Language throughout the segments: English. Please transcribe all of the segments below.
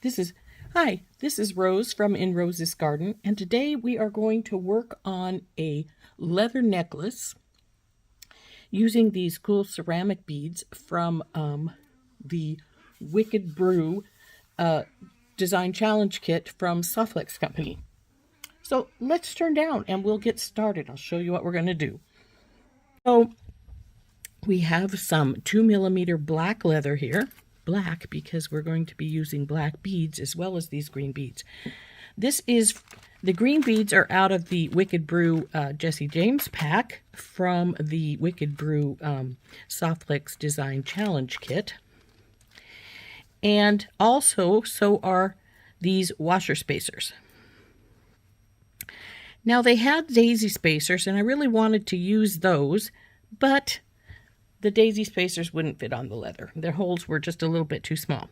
This is Hi, this is Rose from In Rose's Garden, and today we are going to work on a leather necklace using these cool ceramic beads from the Wicked Brew Design Challenge Kit from SoftFlex Company. So let's turn down and we'll get started. I'll show you what we're going to do. So we have some 2mm black leather here. Black because we're going to be using black beads as well as these green beads. The green beads are out of the Wicked Brew Jesse James pack from the Wicked Brew SoftFlex Design Challenge Kit. And also, so are these washer spacers. Now they had daisy spacers and I really wanted to use those, but the daisy spacers wouldn't fit on the leather. Their holes were just a little bit too small.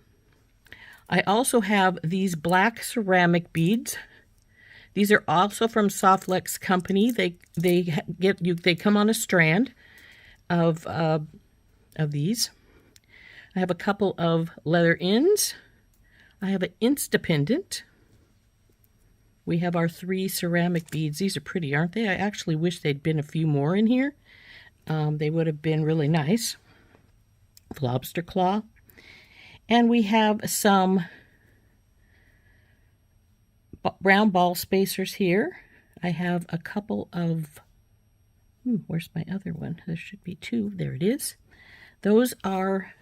I also have these black ceramic beads. These are also from SoftFlex Company. They come on a strand of these. I have a couple of leather ends. I have an Instant Pendant. We have our 3 ceramic beads. These are pretty, aren't they? I actually wish they'd been a few more in here. They would have been really nice. Lobster claw. And we have some round ball spacers here. I have a couple of, where's my other one? There should be 2. There it is. Those are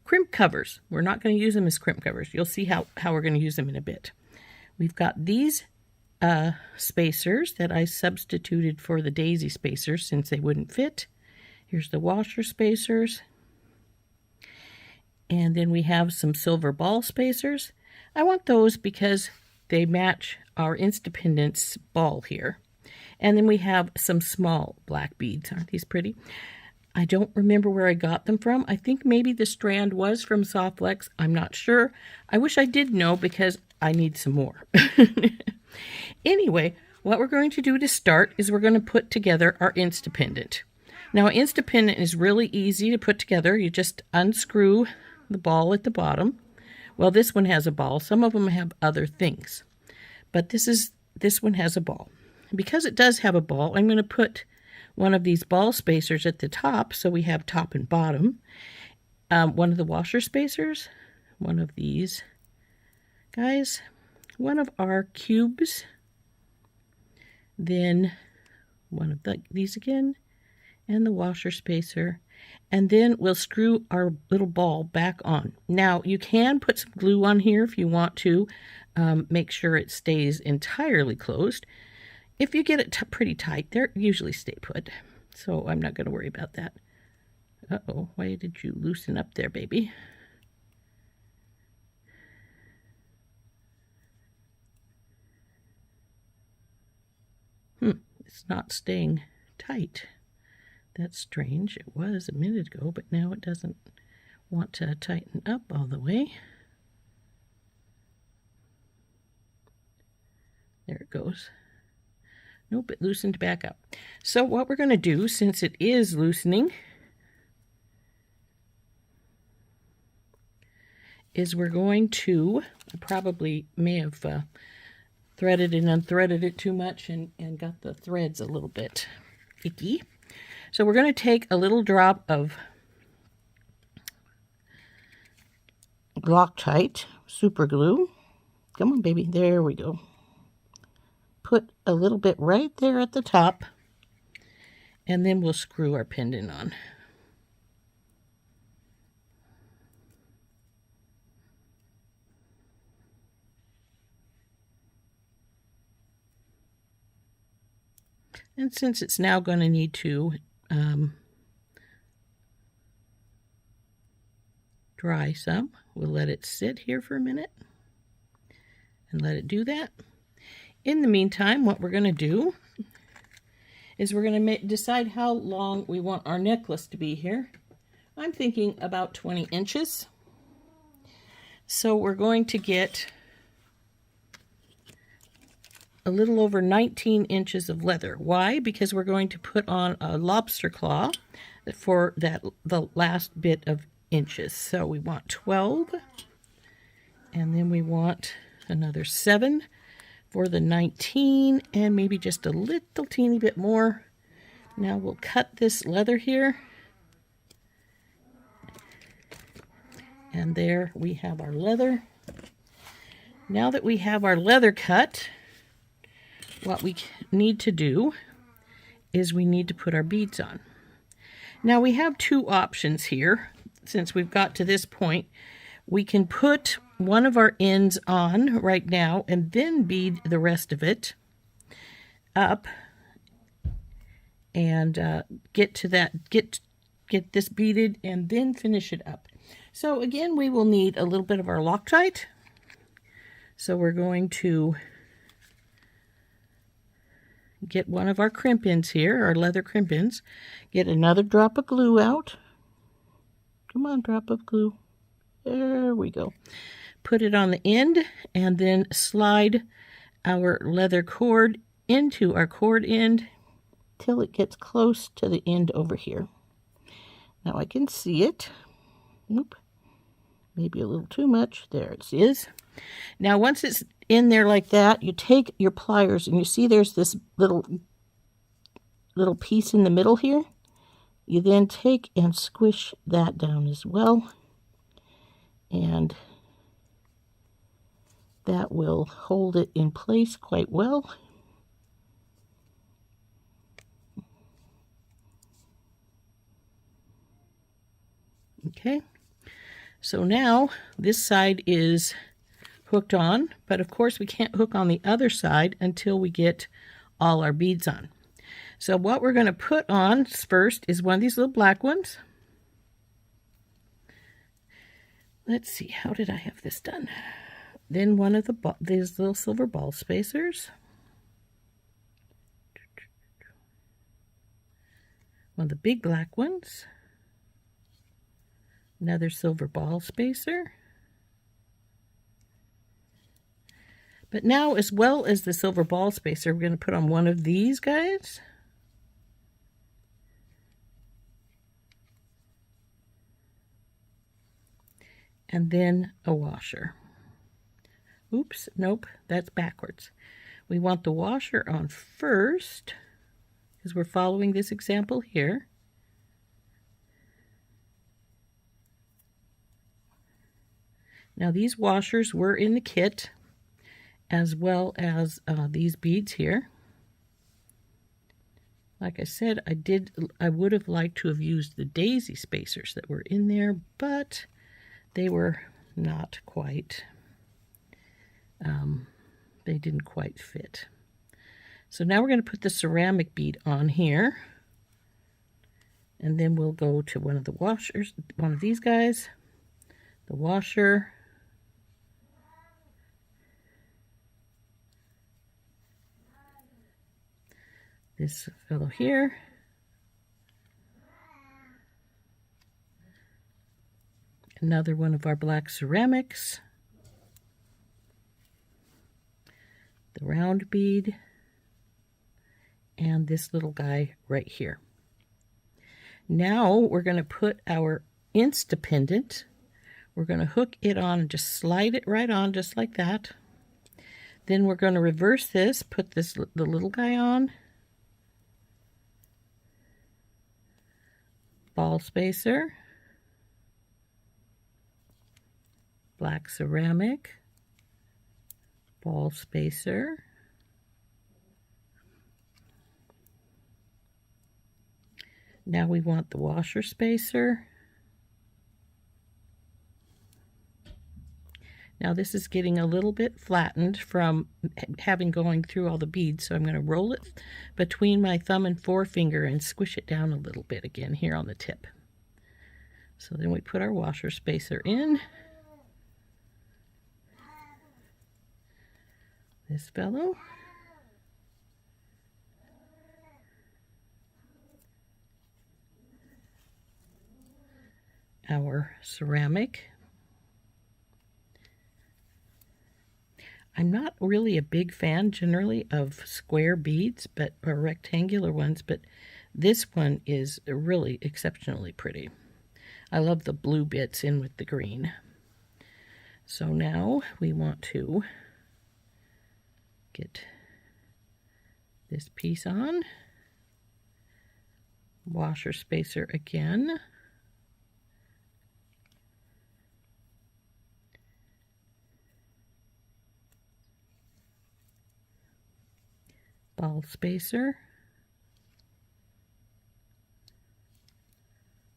crimp covers. We're not going to use them as crimp covers. You'll see how we're going to use them in a bit. We've got these spacers that I substituted for the daisy spacers since they wouldn't fit. Here's the washer spacers. And then we have some silver ball spacers. I want those because they match our Instant Pendant's ball here. And then we have some small black beads. Aren't these pretty? I don't remember where I got them from. I think maybe the strand was from SoftFlex. I'm not sure. I wish I did know because I need some more. Anyway, what we're going to do to start is we're going to put together our Instant Pendant. Now, an Instant Pendant is really easy to put together. You just unscrew the ball at the bottom. Well, this one has a ball. Some of them have other things. But this one has a ball. Because it does have a ball, I'm going to put one of these ball spacers at the top, so we have top and bottom. One of the washer spacers, one of these guys, one of our cubes, then one of these again, and the washer spacer, and then we'll screw our little ball back on. Now, you can put some glue on here if you want to make sure it stays entirely closed. If you get it pretty tight, they usually stay put, so I'm not going to worry about that. Uh-oh, why did you loosen up there, baby? It's not staying tight. That's strange. It was a minute ago, but now it doesn't want to tighten up all the way. There it goes. Nope, it loosened back up. So what we're going to do, since it is loosening, is we're going to, I probably may have threaded and unthreaded it too much and got the threads a little bit icky. So we're going to take a little drop of Loctite super glue. Come on, baby. There we go. Put a little bit right there at the top, and then we'll screw our pendant on. And since it's now going to need to dry some, we'll let it sit here for a minute and let it do that. In the meantime, what we're going to do is we're going to decide how long we want our necklace to be here. I'm thinking about 20 inches. So we're going to get a little over 19 inches of leather. Why? Because we're going to put on a lobster claw for the last bit of inches. So we want 12 And then we want another 7 for the 19, and maybe just a little teeny bit more. Now we'll cut this leather here. And there we have our leather. Now that we have our leather cut, what we need to do is we need to put our beads on. Now we have two options here. Since we've got to this point, we can put one of our ends on right now and then bead the rest of it up and get to that, get this beaded and then finish it up. So again, we will need a little bit of our Loctite. So we're going to get one of our crimp ends here, our leather crimp ends, get another drop of glue out. Come on, drop of glue. There we go. Put it on the end and then slide our leather cord into our cord end till it gets close to the end over here. Now I can see it. Oop. Maybe a little too much. There it is. Now once it's in there like that, you take your pliers and you see there's this little piece in the middle here. You then take and squish that down as well. And that will hold it in place quite well. Okay, so now this side is hooked on, but of course we can't hook on the other side until we get all our beads on. So what we're going to put on first is one of these little black ones. Let's see, how did I have this done? Then one of these little silver ball spacers. One of the big black ones. Another silver ball spacer. But now, as well as the silver ball spacer, we're going to put on one of these guys. And then a washer. Oops, nope, that's backwards. We want the washer on first, because we're following this example here. Now these washers were in the kit, as well as these beads here. Like I said, I would have liked to have used the daisy spacers that were in there, but they were not quite, they didn't quite fit. So now we're going to put the ceramic bead on here, and then we'll go to one of the washers, one of these guys, the washer, this fellow here, another one of our black ceramics, the round bead, and this little guy right here. Now we're going to put our Instant Pendant. We're going to hook it on and just slide it right on just like that. Then we're going to reverse this, put the little guy on, ball spacer, black ceramic, ball spacer, now we want the washer spacer. Now this is getting a little bit flattened from having going through all the beads, so I'm going to roll it between my thumb and forefinger and squish it down a little bit again here on the tip. So then we put our washer spacer in. This fellow. Our ceramic. I'm not really a big fan generally of square beads, or rectangular ones, but this one is really exceptionally pretty. I love the blue bits in with the green. So now we want to get this piece on, washer spacer again, ball spacer,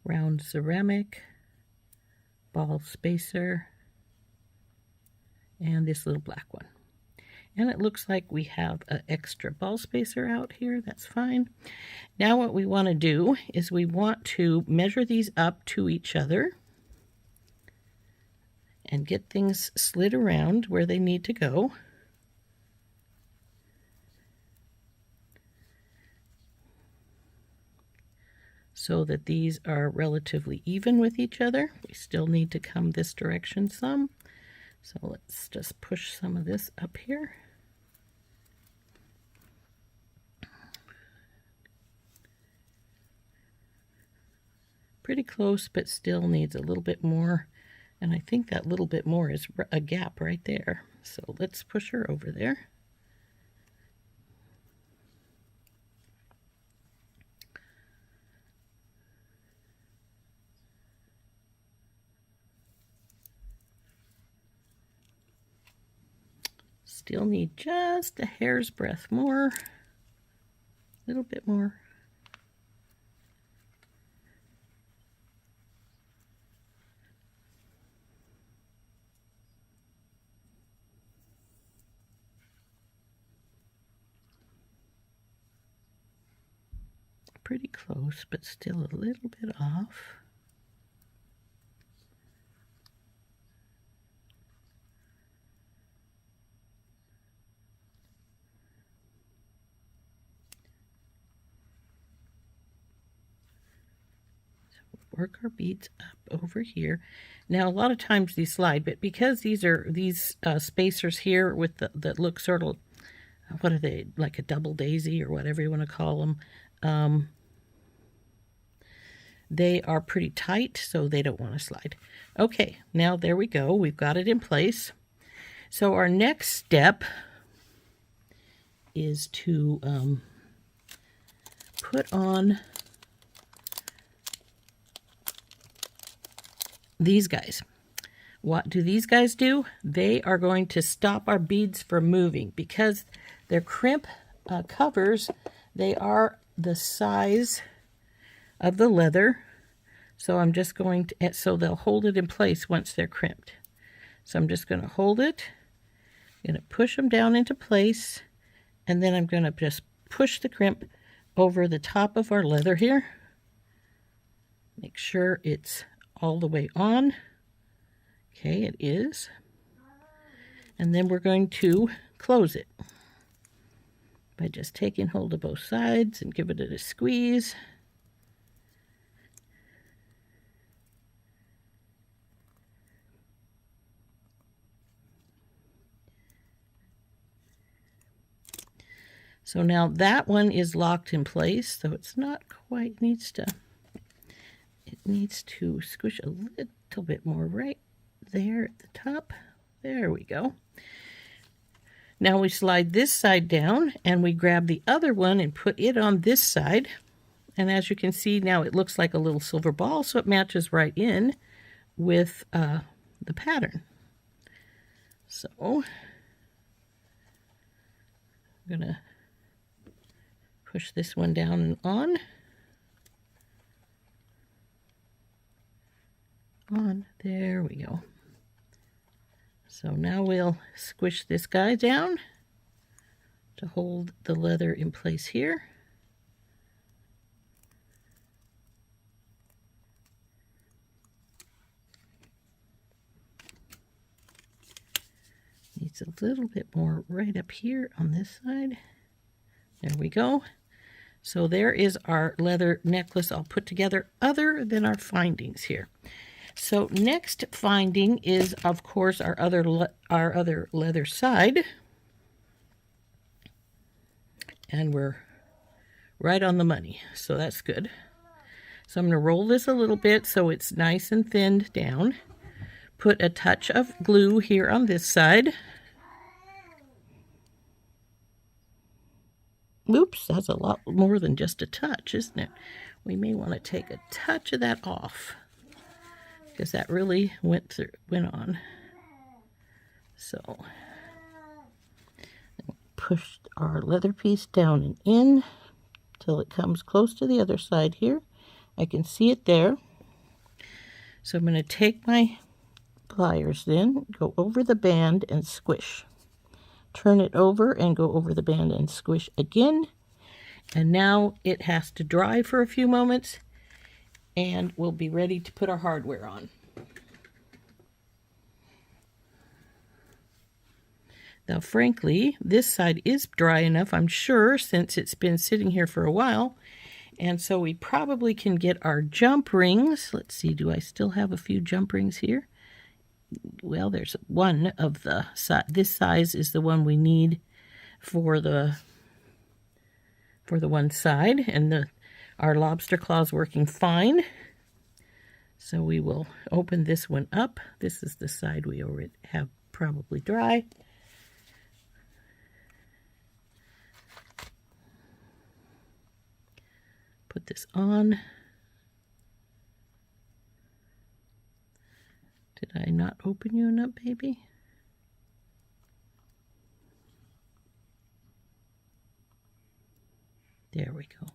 round ceramic, ball spacer, and this little black one. And it looks like we have an extra ball spacer out here. That's fine. Now what we want to do is we want to measure these up to each other and get things slid around where they need to go. So that these are relatively even with each other. We still need to come this direction some. So let's just push some of this up here. Pretty close, but still needs a little bit more. And I think that little bit more is a gap right there. So let's push her over there. Still need just a hair's breadth more, a little bit more. Pretty close, but still a little bit off. Work our beads up over here. Now a lot of times these slide, but because these are spacers here with that look sort of, what are they, like a double daisy or whatever you want to call them, they are pretty tight, so they don't want to slide. Okay, now there we go. We've got it in place. So our next step is to put on these guys. What do these guys do? They are going to stop our beads from moving because they're crimp covers. They are the size of the leather. So I'm just going to, so they'll hold it in place once they're crimped. So I'm just going to hold it. I'm going to push them down into place. And then I'm going to just push the crimp over the top of our leather here. Make sure it's all the way on. Okay, it is. And then we're going to close it by just taking hold of both sides and giving it a squeeze. So now that one is locked in place, so it's not quite, it needs to squish a little bit more right there at the top. There we go. Now we slide this side down and we grab the other one and put it on this side. And as you can see now it looks like a little silver ball, so it matches right in with the pattern. So I'm gonna push this one down and on. There we go. So now we'll squish this guy down to hold the leather in place here. Needs a little bit more right up here on this side. There we go. So there is our leather necklace all put together, other than our findings here. So next finding is, of course, our other leather side. And we're right on the money, so that's good. So I'm going to roll this a little bit so it's nice and thinned down. put a touch of glue here on this side. Oops, that's a lot more than just a touch, isn't it? We may want to take a touch of that off because that really went on. So push our leather piece down and in till it comes close to the other side here. I can see it there. So I'm going to take my pliers then, go over the band and squish. Turn it over and go over the band and squish again. And now it has to dry for a few moments and we'll be ready to put our hardware on. Now, frankly, this side is dry enough, I'm sure, since it's been sitting here for a while. And so we probably can get our jump rings. Let's see, do I still have a few jump rings here? Well, there's one of the this size is the one we need for the one side, and our lobster claw is working fine. So we will open this one up. This is the side we already have probably dry. Put this on. Did I not open you enough, baby? There we go.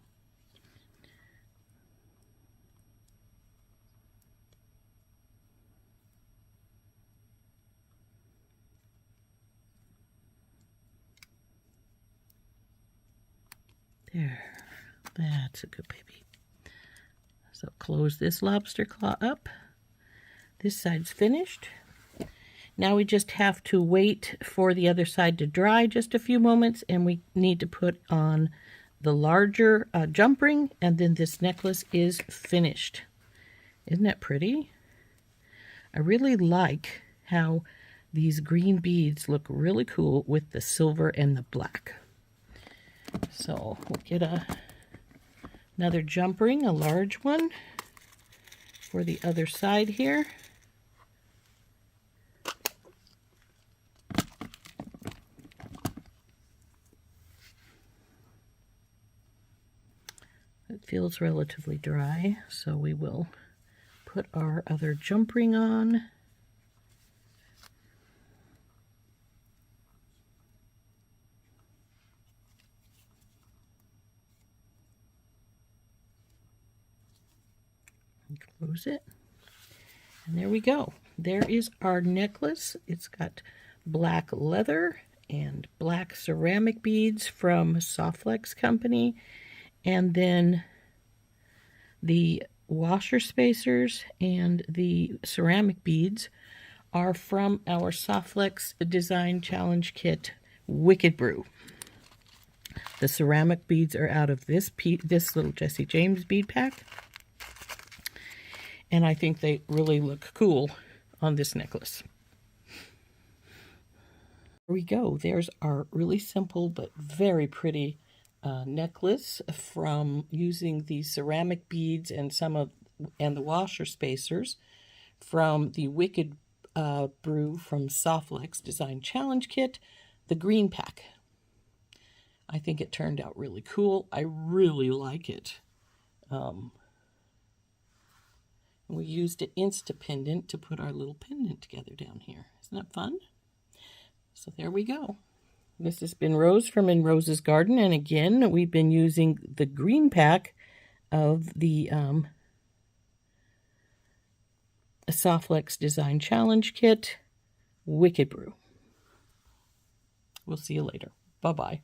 There. That's a good baby. So close this lobster claw up. This side's finished. Now we just have to wait for the other side to dry just a few moments, and we need to put on the larger jump ring, and then this necklace is finished. Isn't that pretty? I really like how these green beads look really cool with the silver and the black. So we'll get another jump ring, a large one, for the other side here. It feels relatively dry, so we will put our other jump ring on. And close it. And there we go. There is our necklace. It's got black leather and black ceramic beads from SoftFlex company. And then the washer spacers and the ceramic beads are from our SoftFlex Design Challenge Kit Wicked Brew. The ceramic beads are out of this little Jesse James bead pack. And I think they really look cool on this necklace. Here we go. There's our really simple but very pretty necklace from using the ceramic beads and the washer spacers from the Wicked Brew from SoftFlex Design Challenge Kit, the green pack. I think it turned out really cool. I really like it. We used an Instant Pendant to put our little pendant together down here. Isn't that fun? So there we go. This has been Rose from In Rose's Garden, and again, we've been using the green pack of the SoftFlex Design Challenge Kit, Wicked Brew. We'll see you later. Bye-bye.